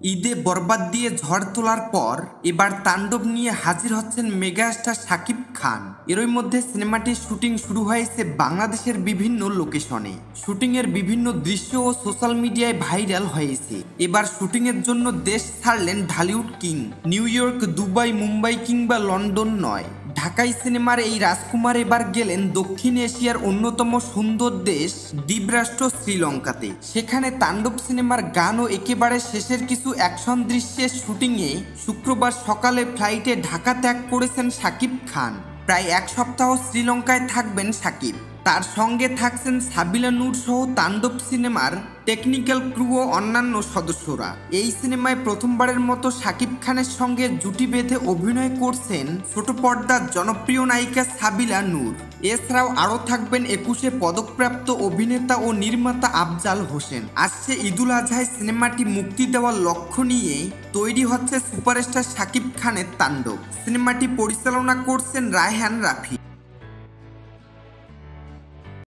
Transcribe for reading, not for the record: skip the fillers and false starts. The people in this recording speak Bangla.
ঈদে বরবাদ দিয়ে ঝড় তোলার পর এবার তাণ্ডব নিয়ে হাজির হচ্ছেন মেগাস্টার শাকিব খান। এরই মধ্যে সিনেমাটির শুটিং শুরু হয়েছে বাংলাদেশের বিভিন্ন লোকেশনে। শুটিংয়ের বিভিন্ন দৃশ্য ও সোশ্যাল মিডিয়ায় ভাইরাল হয়েছে। এবার শুটিংয়ের জন্য দেশ ছাড়লেন Dhallywood king. New York, Dubai, Mumbai কিংবা লন্ডন নয়, ঢাকাই সিনেমার এই রাজকুমার এবার গেলেন দক্ষিণ এশিয়ার অন্যতম সুন্দর দেশ দ্বীপরাষ্ট্র শ্রীলঙ্কাতে। সেখানে তাণ্ডব সিনেমার গান ও একেবারে শেষের কিছু অ্যাকশন দৃশ্যের শুটিংয়ে শুক্রবার সকালে ফ্লাইটে ঢাকা ত্যাগ করেছেন শাকিব খান। প্রায় এক সপ্তাহ শ্রীলঙ্কায় থাকবেন শাকিব। তার সঙ্গে থাকছেন সাবিলা নূর সহ তাণ্ডব সিনেমার টেকনিক্যাল ক্রু ও অন্যান্য সদস্যরা। এই সিনেমায় প্রথমবারের মতো শাকিব খানের সঙ্গে জুটি বেঁধে অভিনয় করছেন ছোট পর্দার জনপ্রিয় নায়িকা সাবিলা নূর। এছাড়াও আরও থাকবেন 21-এ পদকপ্রাপ্ত অভিনেতা ও নির্মাতা আফজাল হোসেন। আসছে ঈদুল আজহায় সিনেমাটি মুক্তি দেওয়ার লক্ষ্য নিয়ে তৈরি হচ্ছে সুপারস্টার শাকিব খানের তাণ্ডব। সিনেমাটি পরিচালনা করছেন রায়হান রাফি।